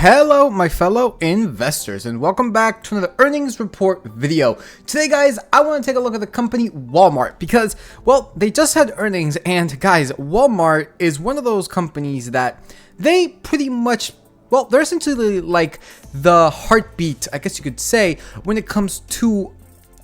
Hello my fellow investors and welcome back to another earnings report video. Today guys, I want to take a look at the company Walmart because, well, they just had earnings, and guys, Walmart is one of those companies that they pretty much, well, they're essentially like the heartbeat, I guess you could say, when it comes to,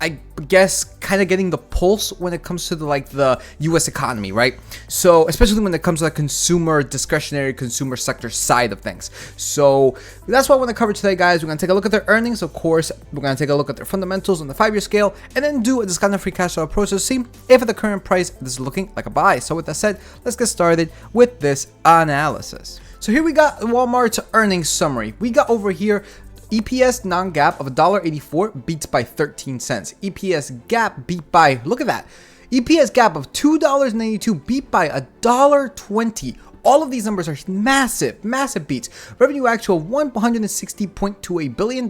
I guess, kind of getting the pulse when it comes to the US economy, right? So especially when it comes to the consumer discretionary consumer sector side of things. So that's what I want to cover today, guys. We're going to take a look at their earnings, of course. We're going to take a look at their fundamentals on the 5-year scale, and then do a discounted free cash flow approach to see if at the current price this is looking like a buy. So with that said, let's get started with this analysis. So here we got Walmart's earnings summary. We got over here EPS non-GAAP of $1.84 beats by 13 cents. EPS GAAP beat by, look at that, EPS GAAP of $2.92 beat by $1.20. All of these numbers are massive, massive beats. Revenue actual $160.28 billion,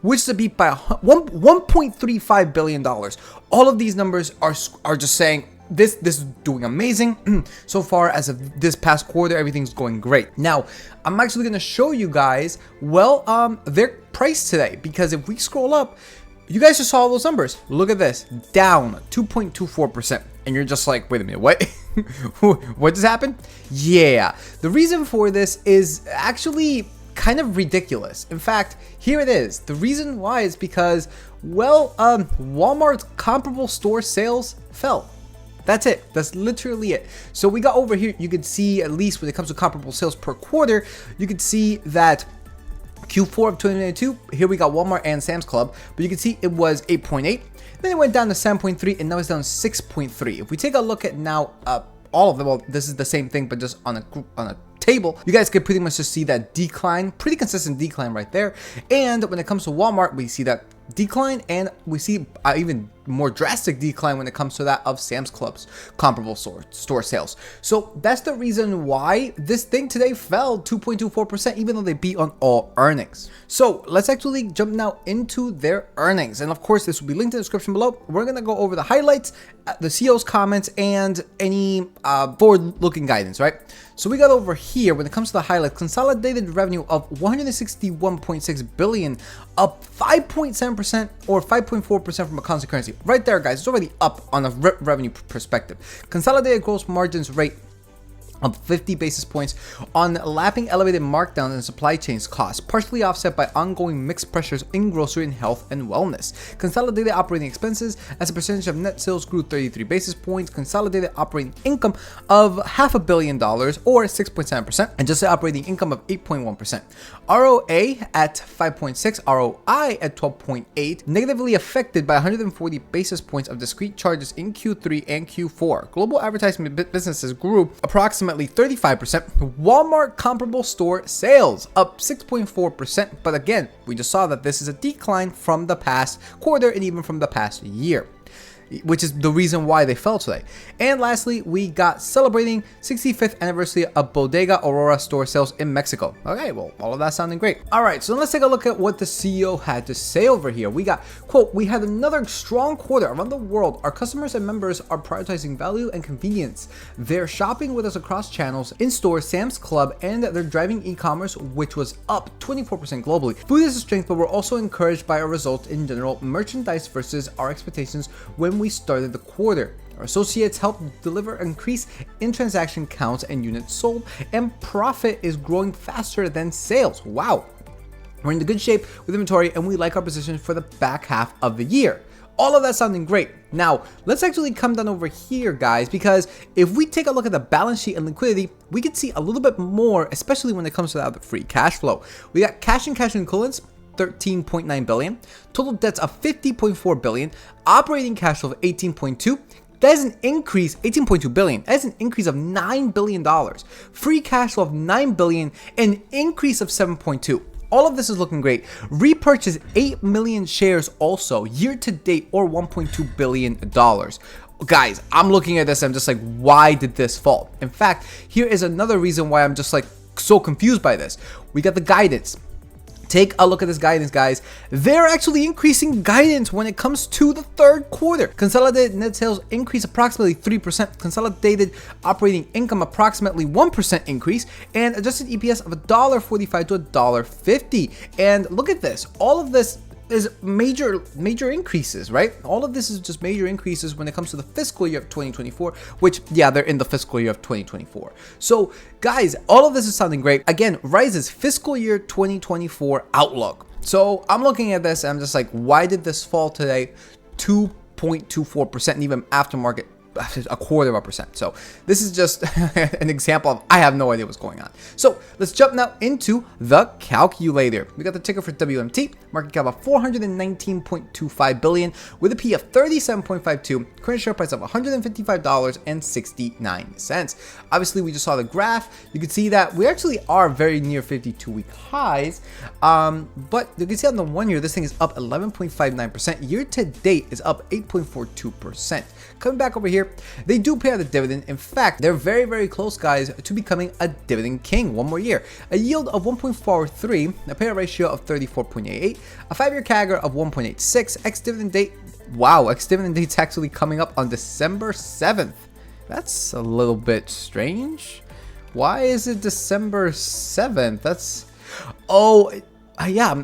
which is a beat by $1.35 billion. All of these numbers are just saying, this is doing amazing. So far as of this past quarter, everything's going great. Now, I'm actually going to show you guys, well, their price today, because if we scroll up, you guys just saw all those numbers. Look at this, down 2.24%. And you're just like, wait a minute, what? What just happened? Yeah, the reason for this is actually kind of ridiculous. In fact, here it is. The reason why is because, well, Walmart's comparable store sales fell. That's it. That's literally it. So we got over here, you can see, at least when it comes to comparable sales per quarter, you can see that Q4 of 2022, here we got Walmart and Sam's Club, but you can see it was 8.8, then it went down to 7.3, and now it's down to 6.3. If we take a look at now, all of them, well, this is the same thing, but just on a table, you guys could pretty much just see that decline, pretty consistent decline right there. And when it comes to Walmart, we see that decline, and we see even more drastic decline when it comes to that of Sam's Club's comparable store sales. So that's the reason why this thing today fell 2.24%, even though they beat on all earnings. So let's actually jump now into their earnings, and of course this will be linked in the description below. We're gonna go over the highlights, the CEO's comments, and any forward-looking guidance, right? So we got over here, when it comes to the highlights, consolidated revenue of $161.6 billion, up 5.7% or 5.4% from a constant currency. Right there, guys, it's already up on a revenue perspective. Consolidated gross margins rate of 50 basis points on lapping elevated markdowns and supply chains costs, partially offset by ongoing mixed pressures in grocery and health and wellness. Consolidated operating expenses as a percentage of net sales grew 33 basis points. Consolidated operating income of $500 million or 6.7%. Adjusted operating income of 8.1%. ROA at 5.6, ROI at 12.8, negatively affected by 140 basis points of discrete charges in Q3 and Q4. Global advertising businesses grew approximately 35%. Walmart comparable store sales up 6.4%, but again, we just saw that this is a decline from the past quarter and even from the past year, which is the reason why they fell today. And lastly, we got celebrating 65th anniversary of Bodega Aurora store sales in Mexico. Okay, well, all of that sounding great. All right, so let's take a look at what the CEO had to say over here. We got, quote, "We had another strong quarter around the world. Our customers and members are prioritizing value and convenience. They're shopping with us across channels, in-store, Sam's Club, and they're driving e-commerce, which was up 24% globally. Food is a strength, but we're also encouraged by our result in general merchandise versus our expectations when we started the quarter. Our associates helped deliver an increase in transaction counts and units sold, and profit is growing faster than sales." Wow. We're in good shape with inventory, and we like our position for the back half of the year. All of that sounding great. Now, let's actually come down over here, guys, because if we take a look at the balance sheet and liquidity, we can see a little bit more, especially when it comes to the free cash flow. We got cash and cash equivalents, $13.9 billion, total debts of $50.4 billion, operating cash flow of $18.2. That is an increase, $18.2 billion. That is an increase of $9 billion. Free cash flow of $9 billion, an increase of $7.2. All of this is looking great. Repurchased 8 million shares also year to date, or $1.2 billion. Guys, I'm looking at this and I'm just like, why did this fall? In fact, here is another reason why I'm just like so confused by this. We got the guidance. Take a look at this guidance, guys. They're actually increasing guidance when it comes to the third quarter. Consolidated net sales increase approximately 3%, consolidated operating income approximately 1% increase, and adjusted EPS of $1.45 to $1.50. And look at this. All of this is major increases, right? All of this is just major increases when it comes to the fiscal year of 2024, which, yeah, they're in the fiscal year of 2024. So guys, all of this is sounding great. Again, Rise's fiscal year 2024 outlook. So I'm looking at this and I'm just like, why did this fall today? 2.24%, and even aftermarket a quarter of a percent. So this is just an example of I have no idea what's going on. So let's jump now into the calculator. We got the ticker for WMT, market cap of 419.25 billion with a P of 37.52, current share price of $155.69. Obviously, we just saw the graph. You can see that we actually are very near 52-week highs, but you can see on the 1 year, this thing is up 11.59%. Year to date is up 8.42%. Coming back over here, they do pay out a dividend. In fact, they're very, very close, guys, to becoming a dividend king. One more year. A yield of 1.43, a payout ratio of 34.88, a 5-year CAGR of 1.86, ex-dividend date. Wow, ex-dividend date's actually coming up on December 7th. That's a little bit strange. Why is it December 7th? That's... Oh... yeah,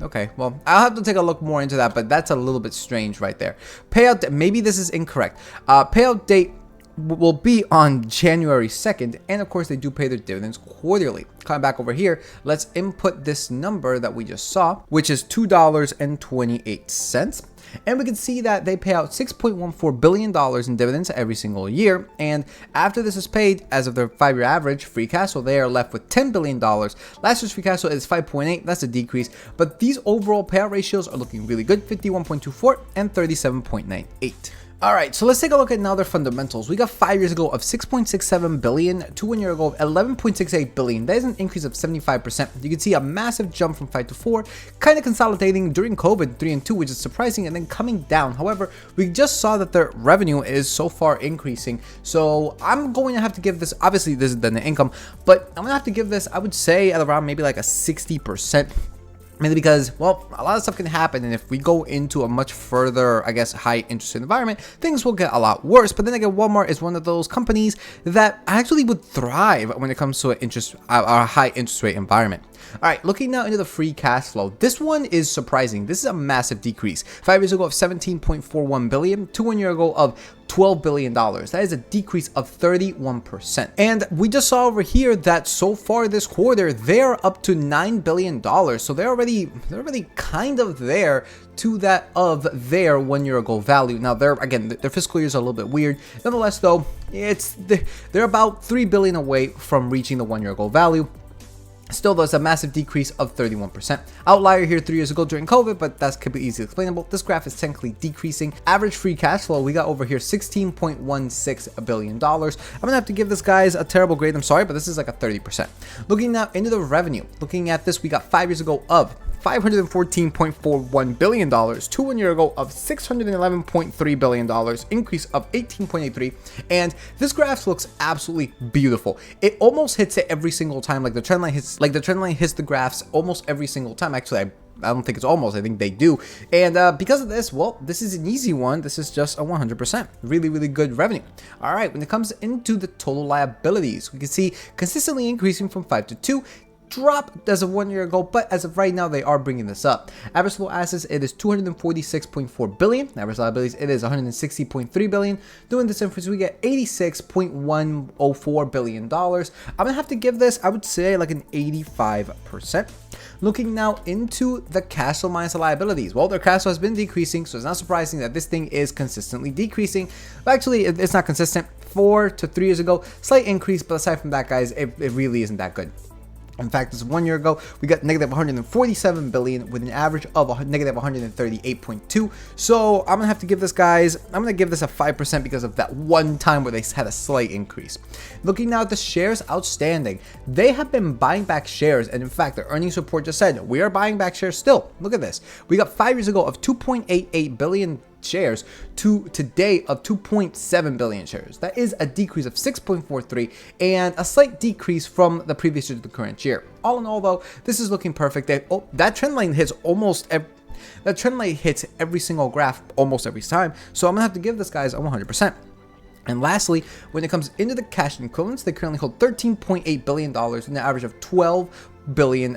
okay, well, I'll have to take a look more into that, but that's a little bit strange right there. Payout, maybe this is incorrect. Payout date will be on January 2nd, and of course, they do pay their dividends quarterly. Coming back over here, let's input this number that we just saw, which is $2.28. And we can see that they pay out $6.14 billion in dividends every single year. And after this is paid, as of their 5-year average free cash flow, they are left with $10 billion. Last year's free cash flow is 5.8. That's a decrease. But these overall payout ratios are looking really good, 51.24 and 37.98. All right, so let's take a look at now their fundamentals. We got 5 years ago of 6.67 billion, 1 year ago of 11.68 billion. That is an increase of 75%. You can see a massive jump from 5 to 4, kind of consolidating during COVID, 3 and 2, which is surprising, and then coming down. However, we just saw that their revenue is so far increasing. So I'm going to have to give this, obviously this is the net income, but I'm gonna have to give this, I would say, at around maybe like a 60%. Mainly because, well, a lot of stuff can happen, and if we go into a much further, I guess, high interest environment, things will get a lot worse. But then again, Walmart is one of those companies that actually would thrive when it comes to a high interest rate environment. All right, looking now into the free cash flow. This one is surprising. This is a massive decrease. 5 years ago of 17.41 billion, 1 year ago of $12 billion. That is a decrease of 31%. And we just saw over here that so far this quarter, they're up to $9 billion. So they're already kind of there to that of their 1 year ago value. Now, their fiscal years are a little bit weird. Nonetheless, though, they're about $3 billion away from reaching the 1 year ago value. Still, there's a massive decrease of 31%. Outlier here 3 years ago during COVID, but that could be easily explainable. This graph is technically decreasing. Average free cash flow, we got over here $16.16 billion. I'm gonna have to give this guys a terrible grade. I'm sorry, but this is like a 30%. Looking now into the revenue. Looking at this, we got 5 years ago of $514.41 billion, 1 year ago of $611.3 billion, increase of 18.83, and this graph looks absolutely beautiful. It almost hits it every single time, like the trend line hits the graphs almost every single time. Actually, I don't think it's almost, I think they do. And because of this, well, this is an easy one. This is just a 100%. Really, really good revenue. All right, when it comes into the total liabilities, we can see consistently increasing from 5 to 2. Dropped as of 1 year ago, but as of right now, they are bringing this up. Average total assets, it is 246.4 billion. Average liabilities, it is 160.3 billion. Doing this inference, we get $86.104 billion. I'm gonna have to give this, I would say, like an 85%. Looking now into the cash flow minus the liabilities. Well, their cash flow has been decreasing, so it's not surprising that this thing is consistently decreasing. But actually, it's not consistent. 4 to 3 years ago, slight increase, but aside from that, guys, it really isn't that good. In fact, this 1 year ago, we got negative 147 billion with an average of negative 138.2. So I'm gonna have to give this, guys, I'm gonna give this a 5% because of that one time where they had a slight increase. Looking now at the shares outstanding, they have been buying back shares, and in fact, the earnings report just said we are buying back shares still. Look at this. We got 5 years ago of 2.88 billion shares to today of 2.7 billion shares. That is a decrease of 6.43 and a slight decrease from the previous year to the current year. All in all, though, this is looking perfect. That trend line hits that trend line hits every single graph almost every time. So I'm gonna have to give this guys a 100%. And lastly, when it comes into the cash equivalents, they currently hold $13.8 billion and an average of $12 billion.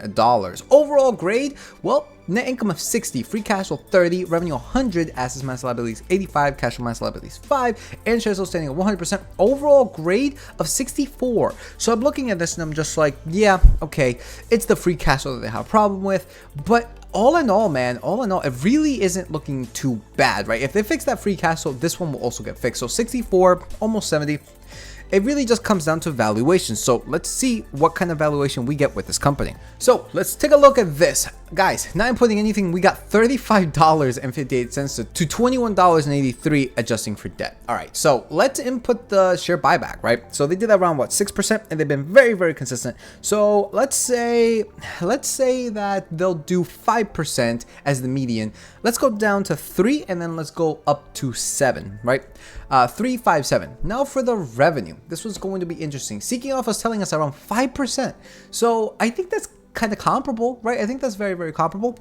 Overall grade, well, net income of 60, free cash flow 30, revenue 100, assets minus liabilities 85, cash flow minus liabilities 5, and shares outstanding of 100%. Overall grade of 64. So I'm looking at this and I'm just like, yeah, okay, it's the free cash flow that they have a problem with, but all in all, man, it really isn't looking too bad, right? If they fix that free cash flow, this one will also get fixed. So 64, almost 70. It really just comes down to valuation. So let's see what kind of valuation we get with this company. So let's take a look at this. Guys, not inputting anything, we got $35.58 to $21.83 adjusting for debt. All right, so let's input the share buyback, right? So they did around what, 6%, and they've been very, very consistent. So let's say that they'll do 5% as the median. Let's go down to 3 and then let's go up to 7, right? 3, 5, 7. Now for the revenue, this was going to be interesting. Seeking Alpha is telling us around 5%. So I think that's kind of comparable, right? I think that's very, very comparable.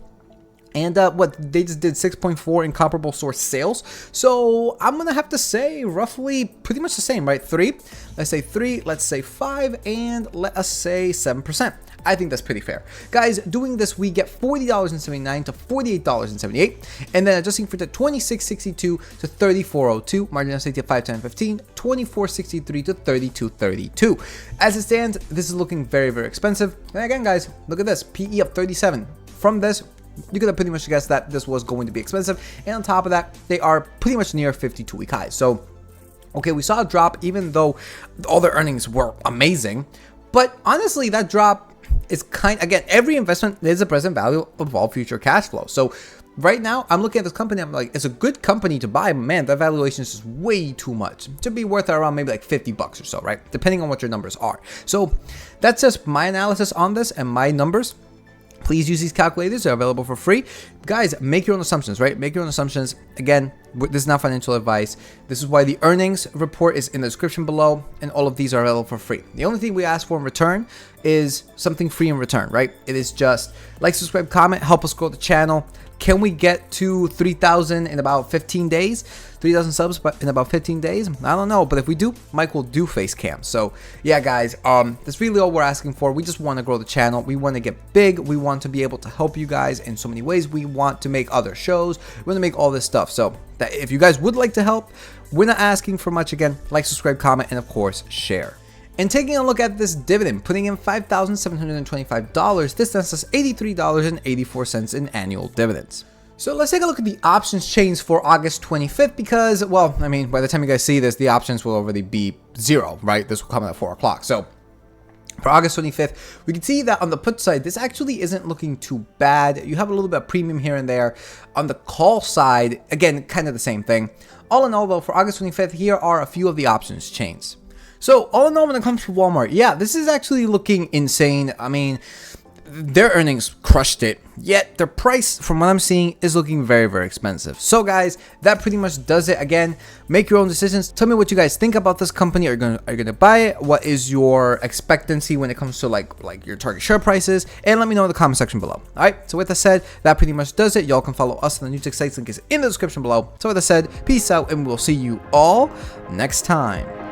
And what they just did 6.4 in comparable source sales. So I'm gonna have to say roughly pretty much the same, right? 3, let's say 3, let's say 5, and let us say 7%. I think that's pretty fair. Guys, doing this, we get $40.79 to $48.78, and then adjusting for the $26.62 to $34.02, margin of safety of 5.10.15, $24.63 to $32.32. As it stands, this is looking very, very expensive. And again, guys, look at this, PE of 37. From this, you could have pretty much guessed that this was going to be expensive, and on top of that, they are pretty much near 52-week highs. So, okay, we saw a drop even though all their earnings were amazing, but honestly, that drop is again, every investment is the present value of all future cash flow. So right now, I'm looking at this company, I'm like, it's a good company to buy, but man, that valuation is just way too much to be worth around maybe like $50 or so, right? Depending on what your numbers are. So that's just my analysis on this and my numbers. Please use these calculators. They're available for free. Guys, make your own assumptions, right? Make your own assumptions. Again, this is not financial advice. This is why the earnings report is in the description below, and all of these are available for free. The only thing we ask for in return is something free in return, right? It is just like, subscribe, comment, help us grow the channel. Can we get to 3,000 in about 15 days? 3,000 subs in about 15 days? I don't know, but if we do, Mike will do face cam. So yeah, guys, that's really all we're asking for. We just want to grow the channel. We want to get big. We want to be able to help you guys in so many ways. We want to make other shows. We want to make all this stuff. So that if you guys would like to help, we're not asking for much. Again, like, subscribe, comment, and of course, share. And taking a look at this dividend, putting in $5,725, this nets us $83.84 in annual dividends. So let's take a look at the options chains for August 25th because, well, I mean, by the time you guys see this, the options will already be 0, right? This will come at 4 o'clock. So for August 25th, we can see that on the put side, this actually isn't looking too bad. You have a little bit of premium here and there. On the call side, again, kind of the same thing. All in all, though, for August 25th, here are a few of the options chains. So all in all, when it comes to Walmart, yeah, this is actually looking insane. I mean, their earnings crushed it, yet their price, from what I'm seeing, is looking very, very expensive. So guys, that pretty much does it. Again, make your own decisions. Tell me what you guys think about this company. Are you gonna buy it? What is your expectancy when it comes to like your target share prices? And let me know in the comment section below. All right, so with that said, that pretty much does it. Y'all can follow us on the new tech sites. Link is in the description below. So with that said, peace out, and we'll see you all next time.